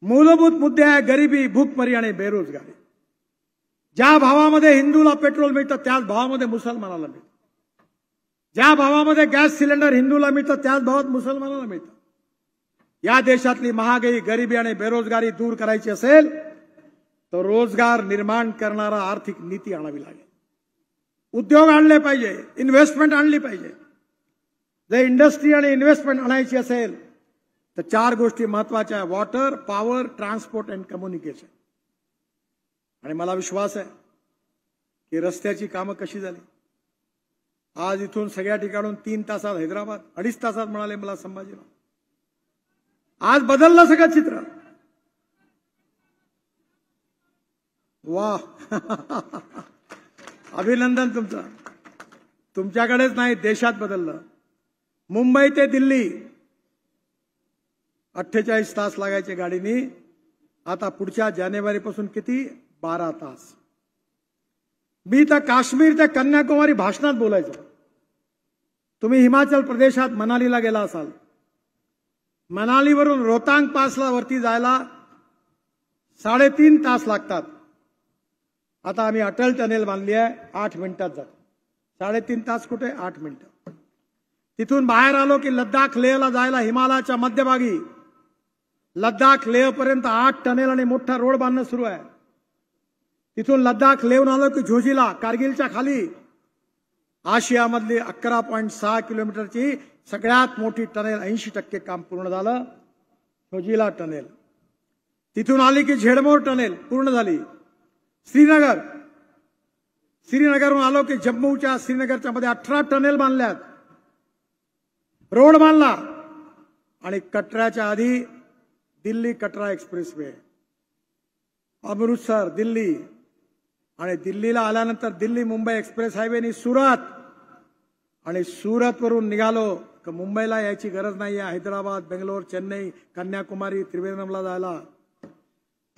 मूलभूत मुद्दे आहे गरिबी, भूकमरी आणि बेरोजगारी. ज्या भावामध्ये हिंदूला पेट्रोल मिळतं त्याच भावामध्ये मुसलमानाला मिळतं. ज्या भावामध्ये गॅस सिलेंडर हिंदूला मिळतं त्याच भावात मुसलमानाला मिळतं. या देशातली महागाई, गरिबी आणि बेरोजगारी दूर करायची असेल तर रोजगार निर्माण करणारा आर्थिक नीती आणावी लागेल. उद्योग आणले पाहिजे, इन्व्हेस्टमेंट आणली पाहिजे. जर इंडस्ट्री आणि इन्व्हेस्टमेंट आणायची असेल तर 4 गोष्टी महत्वाच्या आहेत: water, power, transport and communication. आणि मला विश्वास आहे की रस्त्याची कामं कशी झाली. आज इथून सगळ्या ठिकाणून 3 तासात हैदराबाद, 2.5 तासात म्हणाले मला संभाजीराव. आज बदललं सगळं चित्र. वाह अभिनंदन तुमचं. तुमच्याकडेच नाही, देशात बदललं. मुंबई ते दिल्ली 48 तास लागायचे गाडीनी, आता पुढच्या जानेवारीपासून किती? 12 तास. मी तर काश्मीर ते कन्याकुमारी भाषणात बोलायचो. तुम्ही हिमाचल प्रदेशात मनालीला गेला असाल, मनालीवरून रोहतांग पासला वरती जायला 3.5 तास लागतात. आता आम्ही अटल टनेल बांधली आहे, 8 मिनिटात जातो. 3.5 तास कुठे? 8 मिनिटं. तिथून बाहेर आलो की लद्दाख लेहला जायला हिमालयाच्या मध्यभागी लद्दाख लेह पर्यंत 8 टनेल आणि मोठा रोड बांधणं सुरू आहे. तिथून लद्दाख लेहून आलो की झोजिला, कारगिलच्या खाली आशियामधली 11.6 किलोमीटरची सगळ्यात मोठी टनेल, 80% काम पूर्ण झालं, झोजिला टनेल. तिथून आली की झेडमोर टनेल पूर्ण झाली. श्रीनगरहून आलो की जम्मूच्या श्रीनगरच्या मध्ये 18 टनेल बांधल्यात, रोड बांधला. आणि कटराच्या आधी दिल्ली कटरा एक्सप्रेसवे, अमृतसर दिल्ली, आणि दिल्लीला आल्यानंतर दिल्ली मुंबई एक्सप्रेस हायवेनी सुरत, आणि सुरत वरून निघालो की मुंबईला यायची गरज नाहीये. हैदराबाद, बेंगलोर, चेन्नई, कन्याकुमारी, त्रिवेंद्रमला जायला.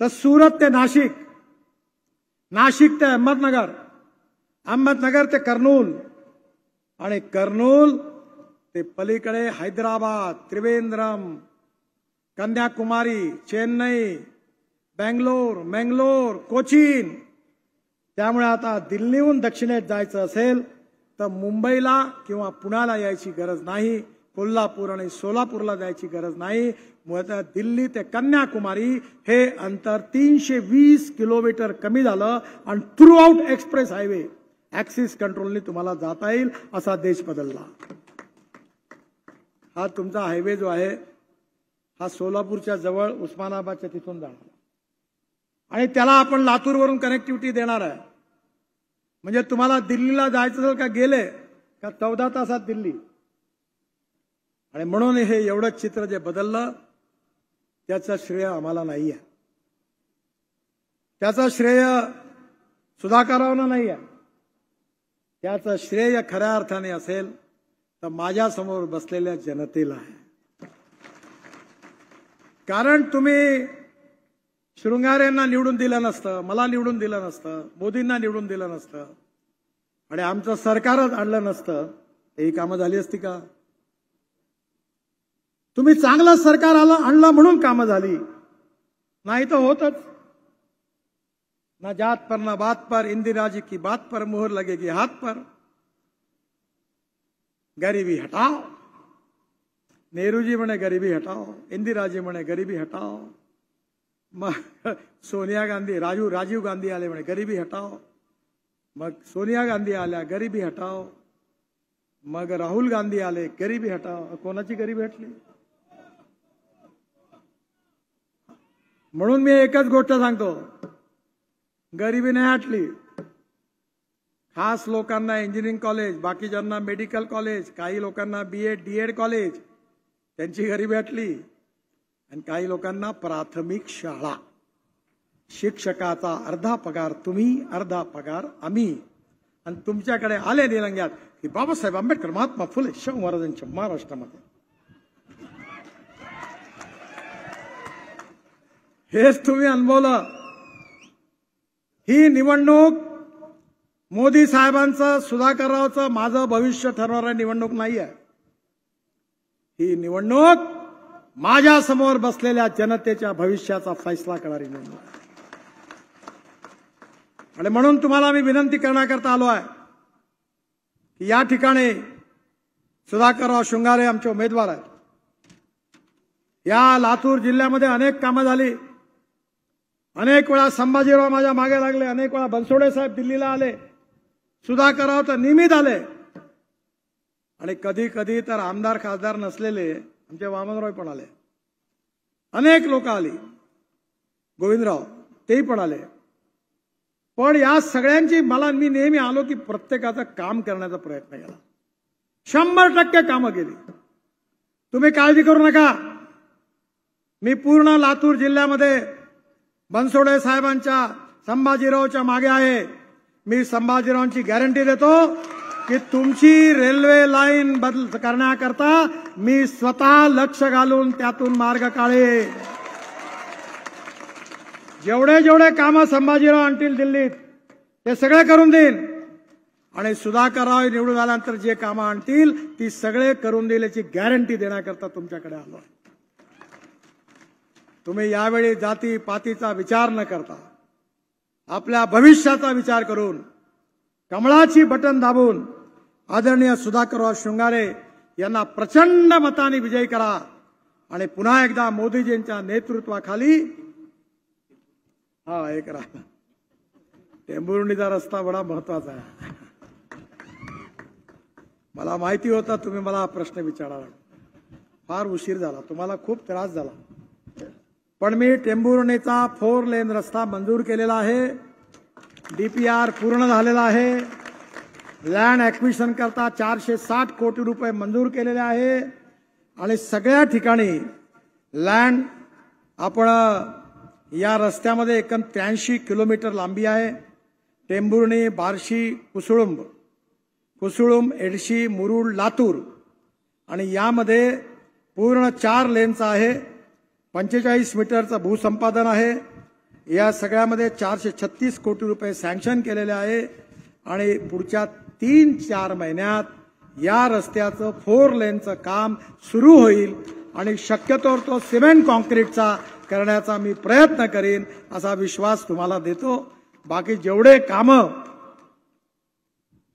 तर सुरत ते नाशिक, नाशिक ते अहमदनगर, अहमदनगर ते कर्नूल, आणि कर्नूल ते पलीकडे हैदराबाद, त्रिवेंद्रम, कन्याकुमारी, चेन्नई, बेंगलोर, मंगलोर, कोचीन. त्यामुळे आता दिल्लीहून दक्षिणेत जायचं असेल तर मुंबईला किंवा पुण्याला यायची गरज नाही, कोल्हापूर आणि सोलापूरला जायची गरज नाही. दिल्ली ते कन्याकुमारी हे अंतर 320 किलोमीटर कमी झालं, आणि throughout express highway access कंट्रोलनी तुम्हाला जाता येईल, असा देश बदलला. हा तुमचा हायवे जो आहे हा सोलापूरच्या जवळ उस्मानाबादच्या तिथून जाणार, आणि त्याला आपण लातूरवरून कनेक्टिव्हिटी देणार आहे. म्हणजे तुम्हाला दिल्लीला जायचं असेल का गेले का 14 तासात दिल्ली. आणि म्हणून हे एवढं चित्र जे बदललं त्याचं श्रेय आम्हाला नाही आहे, त्याचं श्रेय सुधाकररावांना नाही आहे. त्याचं श्रेय खऱ्या अर्थाने असेल तर माझ्यासमोर बसलेल्या जनतेला आहे. कारण तुम्ही शृंगारेंना निवडून दिलं नसतं, मला निवडून दिलं नसतं, मोदींना निवडून दिलं नसतं, आणि आमचं सरकारच आणलं नसतं, ही कामं झाली असती का? तुम्ही चांगलं सरकार आणलं म्हणून कामं झाली, नाही तर होतच. ना जात पर ना बात पर, इंदिरा जी की बात पर मोहर लगेगी हाथ पर. गरीबी हटाओ, नेहरू जी म्हणे गरीबी हटाओ, इंदिरा जी म्हणे गरीबी हटाओ, मग सोनिया गांधी, राजीव गांधी आले म्हणे गरीबी हटाओ, मग सोनिया गांधी आल्या गरीबी हटाओ, मग राहुल गांधी आले गरीबी हटाओ. कोणाची गरीबी हटली? म्हणून मी एकच गोष्ट सांगतो, गरिबी नाही हटली. खास लोकांना इंजिनिअरिंग कॉलेज, बाकीच्यांना मेडिकल कॉलेज, काही लोकांना बीएड डीएड कॉलेज, त्यांची गरिबी हटली. आणि काही लोकांना प्राथमिक शाळा, शिक्षकाचा अर्धा पगार तुम्ही, अर्धा पगार आम्ही. आणि तुमच्याकडे आले निलंग्यात की बाबासाहेब आंबेडकर, महात्मा फुले, शाहू महाराजांच्या महाराष्ट्रामध्ये हेच तुम्ही अनुभवलं. ही निवडणूक मोदी साहेबांचं, सुधाकररावचं, माझं भविष्य ठरवणारी निवडणूक नाही आहे. ही निवडणूक माझ्या समोर बसलेल्या जनतेच्या भविष्याचा फैसला करणारी निवडणूक आहे. आणि म्हणून तुम्हाला मी विनंती करण्याकरता आलो आहे की या ठिकाणी सुधाकरराव शृंगारे आमचे उमेदवार आहेत. या लातूर जिल्ह्यामध्ये अनेक कामं झाली. अनेक वेळा संभाजीराव माझ्या मागे लागले, अनेक वेळा बनसोडे साहेब दिल्लीला आले, सुधाकरराव तर नियमित आले. आणि कधी कधी तर आमदार खासदार नसलेले आमचे वामनराव पण आले. अनेक लोक आली, गोविंदराव तेही पण आले. पण या सगळ्यांची मी नेहमी आलो की प्रत्येकाचं काम करण्याचा प्रयत्न केला. 100% कामं केली. तुम्ही काळजी करू नका. मी पूर्ण लातूर जिल्ह्यामध्ये बनसोडे साहेबांच्या, संभाजीरावच्या मागे आहे. मी संभाजीरावांची गॅरंटी देतो की तुमची रेल्वे लाईन बदल करण्याकरता मी स्वतः लक्ष घालून त्यातून मार्ग काढेन. जेवढे जेवढे कामं संभाजीराव आणतील दिल्लीत ते सगळे करून देईन. आणि सुधाकरराव निवडून आल्यानंतर जे कामं आणतील ती सगळे करून देईल याची गॅरंटी देण्याकरता तुमच्याकडे आलो आहे. तुम्ही यावेळी जाती पातीचा विचार न करता आपल्या भविष्याचा विचार करून कमळाची बटन दाबून आदरणीय सुधाकरराव शृंगारे यांना प्रचंड मताने विजयी करा आणि पुन्हा एकदा मोदीजींच्या नेतृत्वाखाली एक राहा. टेंभुर्णीचा रस्ता बडा महत्वाचा आहे. मला माहिती होतं तुम्ही मला हा प्रश्न विचाराल. फार उशीर झाला, तुम्हाला खूप त्रास झाला. पण मी टेंभुर्णीचा 4 लेन रस्ता मंजूर केलेला आहे. डीपीआर पूर्ण झालेला आहे. लँड ॲक्विजिशन करता 460 कोटी रुपये मंजूर केलेले आहे. आणि सगळ्या ठिकाणी लँड आपण या रस्त्यामध्ये एकूण 83 किलोमीटर लांबी आहे. टेंभुर्णी, बार्शी, कुसुळुंब, एडशी, मुरुड, लातूर आणि यामध्ये पूर्ण 4 लेनचा आहे. 45 मीटरचं भूसंपादन आहे. या सगळ्यामध्ये 436 कोटी रुपये सँक्शन केलेले आहे. आणि पुढच्या 3-4 महिन्यात या रस्त्याचं 4 लेनचं काम सुरू होईल आणि शक्यतोवर तो सिमेंट कॉन्क्रीटचा करण्याचा मी प्रयत्न करीन असा विश्वास तुम्हाला देतो. बाकी जेवढे कामं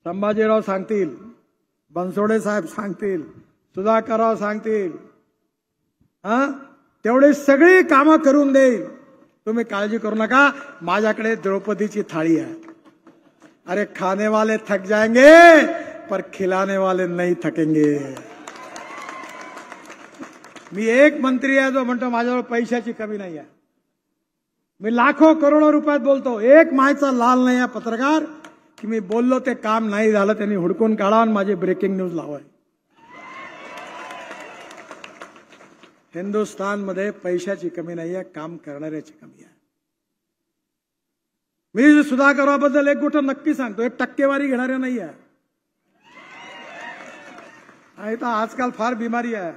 संभाजीराव सांगतील, बनसोडे साहेब सांगतील, सुधाकरराव सांगतील, तेवढे सगळी कामं करून देईल. तुम्ही काळजी करू नका. माझ्याकडे द्रौपदीची थाळी आहे. अरे खाने वाले थक जाएंगे पर खिलाने वाले नहीं थकेंगे. मी एक मंत्री आहे जो म्हणतो माझ्याजवळ पैशाची कमी नाही आहे. मी लाखो करोडो रुपयात बोलतो. एक मायचा लाल नाही आहे पत्रकार की मी बोललो ते काम नाही झालं त्यांनी हुडकून काढा आणि माझी ब्रेकिंग न्यूज लावाय. हिंदुस्थानमध्ये पैशाची कमी नाही आहे, काम करणाऱ्याची कमी आहे. मी सुधाकररावबद्दल एक गोष्ट नक्की सांगतो, एक टक्केवारी घेणारे नाही आहे. तर आजकाल फार बिमारी आहे.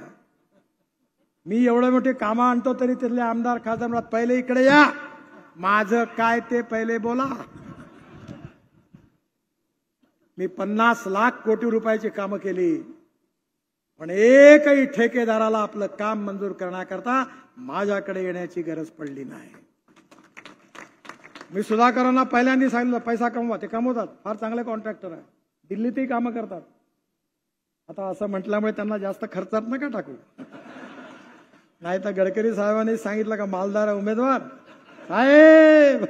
मी एवढे मोठे कामं आणतो तरी तिथले आमदार खासदार म्हणतात पहिले इकडे या, माझं काय ते पहिले बोला. मी 50 लाख कोटी रुपयाची कामं केली पण एकही ठेकेदाराला आपलं काम मंजूर करण्याकरता माझ्याकडे येण्याची गरज पडली नाही. मी सुधाकरांना पहिल्यांदा सांगितलं पैसा कमवा. ते कमवतात, फार चांगले कॉन्ट्रॅक्टर आहे, दिल्लीतही कामं करतात. आता असं म्हटल्यामुळे त्यांना जास्त खर्चात नका टाकू. नाही तर गडकरी साहेबांनी सांगितलं का मालदार उमेदवार साहेब.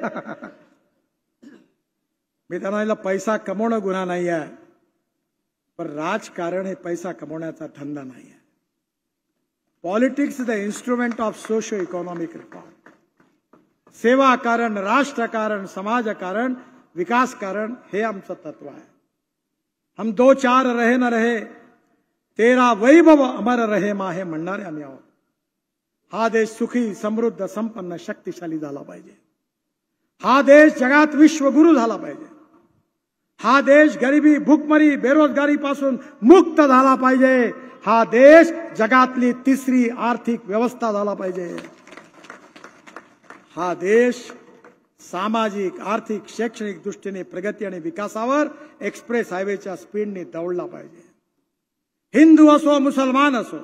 मी त्यांना पैसा कमवणं गुन्हा नाही आहे, पण राजकारण हे पैसा कमवण्याचा धंदा नाही आहे. Politics is the instrument of socio economic reform. सेवा कारण, राष्ट्रकारण, समाजकारण, विकास कारण हे आमचं तत्व आहे. हम 2-4 रहे न रहे, तेरा वैभव अमर रहे माहे म्हणणारे आम्ही आहोत. हा देश सुखी, समृद्ध, संपन्न, शक्तिशाली झाला पाहिजे. हा देश जगात विश्वगुरु झाला पाहिजे. हा देश गरिबी, भूकमरी, बेरोजगारीपासून मुक्त झाला पाहिजे. हा देश जगातली 3री आर्थिक व्यवस्था झाला पाहिजे. हा देश सामाजिक, आर्थिक, शैक्षणिक दृष्टीने प्रगती आणि विकासावर एक्सप्रेस हायवेच्या स्पीडने दौडला पाहिजे. हिंदू असो, मुसलमान असो,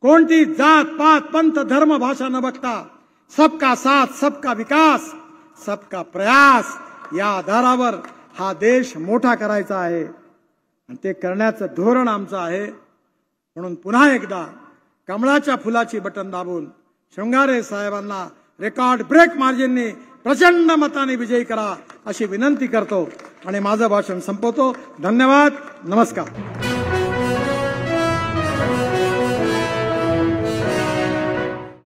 कोणती जात पात, पंथ, धर्म, भाषा न बघता सबका साथ, सबका विकास, सबका प्रयास या आधारावर हा देश मोठा करायचा आहे आणि ते करण्याचं धोरण आमचं आहे. म्हणून पुन्हा एकदा कमळाच्या फुलाची बटन दाबून शृंगारे साहेबांना रेकॉर्ड ब्रेक मार्जिनने प्रचंड मताने विजयी करा अशी विनंती करतो आणि माझं भाषण संपवतो. धन्यवाद. नमस्कार.